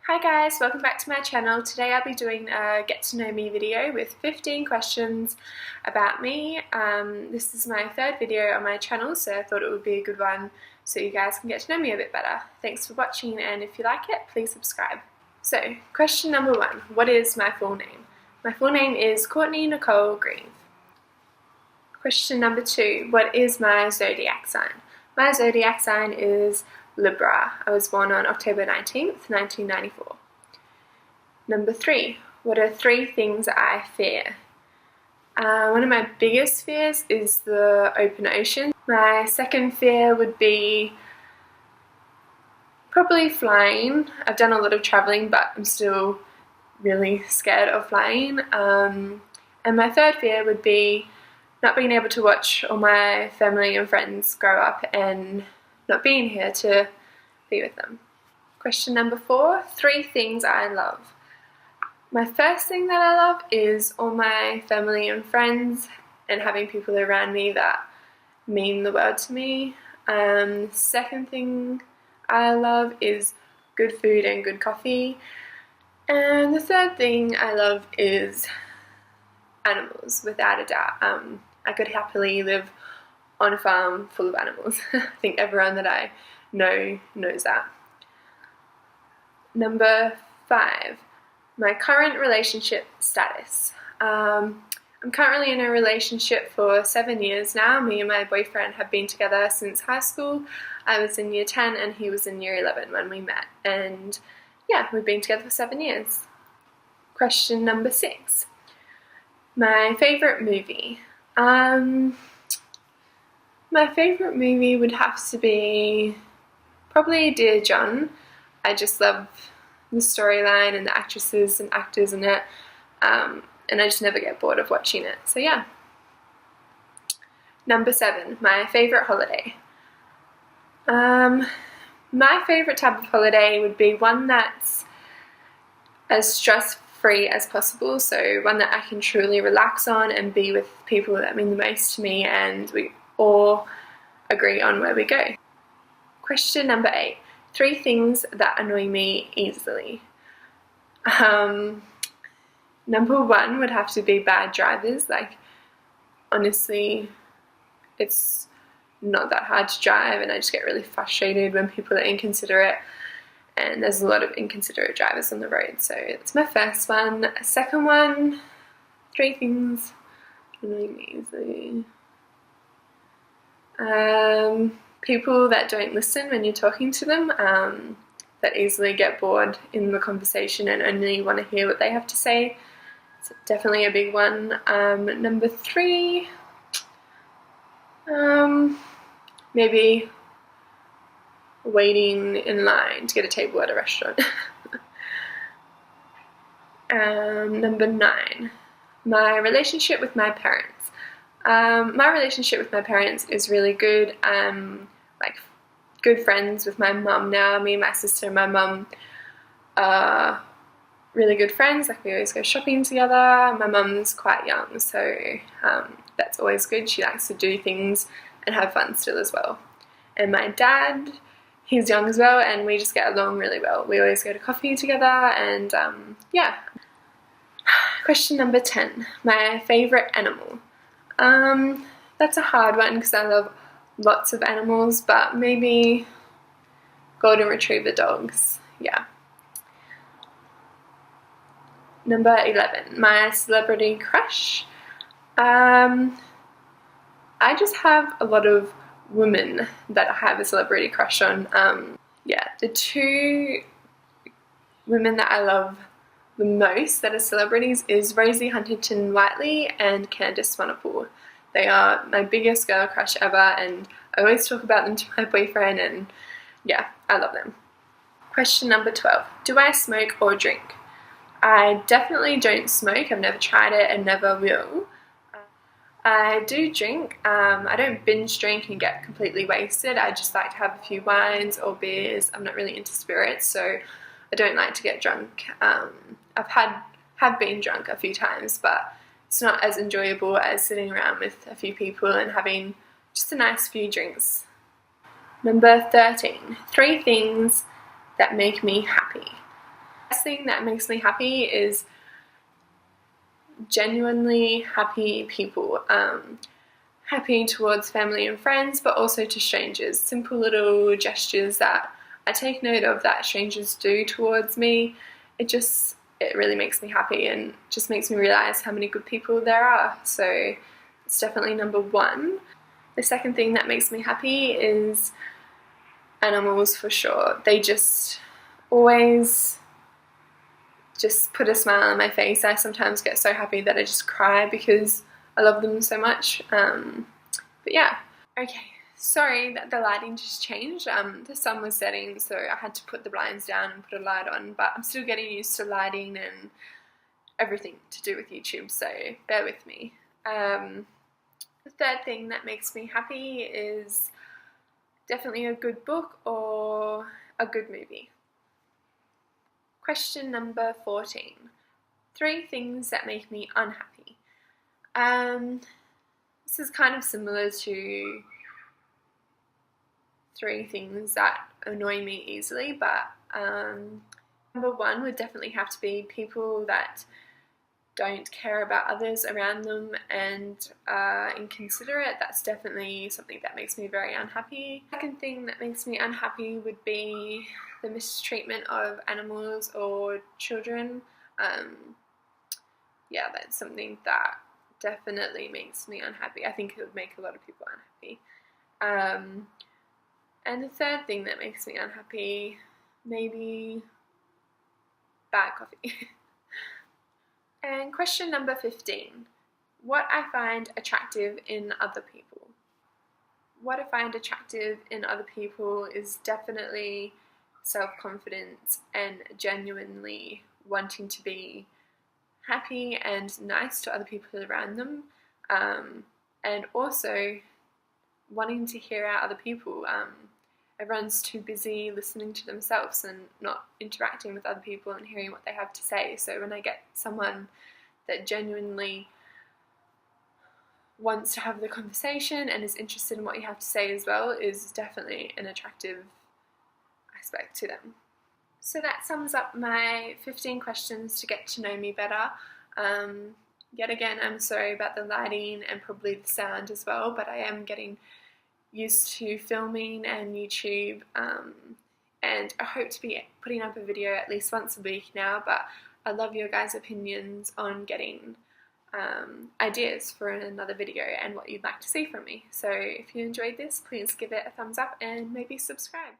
Hi guys, welcome back to my channel. Today I'll be doing a get to know me video with 15 questions about me. This is my third video on my channel, so I thought it would be a good one so you guys can get to know me a bit better. Thanks for watching, and if you like it, please subscribe. So, question number 1, what is my full name? My full name is Courtney Nicole Grieve. Question number 2, what is my zodiac sign? My zodiac sign is Libra. I was born on October 19th, 1994. Number 3. What are 3 things I fear? One of my biggest fears is the open ocean. My second fear would be probably flying. I've done a lot of traveling, but I'm still really scared of flying. And my third fear would be not being able to watch all my family and friends grow up and not being here to be with them. Question number 4, 3 things I love. My first thing that I love is all my family and friends and having people around me that mean the world to me. Second thing I love is good food and good coffee. And the third thing I love is animals, without a doubt. I could happily live on a farm full of animals. I think everyone that I know knows that. Number 5, my current relationship status. I'm currently in a relationship for 7 years now. Me and my boyfriend have been together since high school. I was in year 10 and he was in year 11 when we met. And yeah, we've been together for 7 years. Question number 6, my favourite movie. My favourite movie would have to be probably Dear John. I just love the storyline and the actresses and actors in it, and I just never get bored of watching it. So yeah. Number 7, my favourite holiday. My favourite type of holiday would be one that's as stress-free as possible, so one that I can truly relax on and be with people that mean the most to me, and we all agree on where we go. Question number 8, 3 things that annoy me easily. Number 1 would have to be bad drivers. Like, honestly, it's not that hard to drive and I just get really frustrated when people are inconsiderate, and there's a lot of inconsiderate drivers on the road. So it's my first one. Second one, 3 things annoying me easily. People that don't listen when you're talking to them, that easily get bored in the conversation and only want to hear what they have to say. It's definitely a big one. Number 3, maybe waiting in line to get a table at a restaurant. Number 9, my relationship with my parents. My relationship with my parents is really good. I'm like good friends with my mum now. Me and my sister and my mum are really good friends. Like, we always go shopping together. My mum's quite young, so that's always good. She likes to do things and have fun still as well. And my dad, he's young as well, and we just get along really well. We always go to coffee together, and yeah. Question number 10, my favourite animal. That's a hard one because I love lots of animals, but maybe golden retriever dogs, yeah. Number 11, my celebrity crush. I just have a lot of women that I have a celebrity crush on. Yeah, the 2 women that I love the most that are celebrities is Rosie Huntington-Whiteley and Candice Swanepoel. They are my biggest girl crush ever, and I always talk about them to my boyfriend, and yeah, I love them. Question number 12, do I smoke or drink? I definitely don't smoke. I've never tried it and never will. I do drink. I don't binge drink and get completely wasted. I just like to have a few wines or beers. I'm not really into spirits, so I don't like to get drunk. Have been drunk a few times, but it's not as enjoyable as sitting around with a few people and having just a nice few drinks. Number 13, 3 things that make me happy. Best thing that makes me happy is genuinely happy people. Happy towards family and friends, but also to strangers. Simple little gestures that I take note of that strangers do towards me. It really makes me happy and just makes me realize how many good people there are. So it's definitely number one. The second thing that makes me happy is animals, for sure. They just always just put a smile on my face. I sometimes get so happy that I just cry because I love them so much. But yeah. Okay, sorry that the lighting just changed. The sun was setting, so I had to put the blinds down and put a light on, but I'm still getting used to lighting and everything to do with YouTube, so bear with me. The third thing that makes me happy is definitely a good book or a good movie. Question number 14. 3 things that make me unhappy. This is kind of similar to 3 things that annoy me easily, but number 1 would definitely have to be people that don't care about others around them and are inconsiderate. That's definitely something that makes me very unhappy. The second thing that makes me unhappy would be the mistreatment of animals or children. Yeah, that's something that definitely makes me unhappy. I think it would make a lot of people unhappy. And the third thing that makes me unhappy, maybe bad coffee. And question number 15. What I find attractive in other people. What I find attractive in other people is definitely self-confidence and genuinely wanting to be happy and nice to other people around them, and also wanting to hear out other people. Everyone's too busy listening to themselves and not interacting with other people and hearing what they have to say. So when I get someone that genuinely wants to have the conversation and is interested in what you have to say as well, is definitely an attractive aspect to them. So that sums up my 15 questions to get to know me better. Yet again, I'm sorry about the lighting and probably the sound as well, but I am getting used to filming and YouTube, and I hope to be putting up a video at least once a week now, but I love your guys' opinions on getting ideas for another video and what you'd like to see from me. So if you enjoyed this, please give it a thumbs up and maybe subscribe.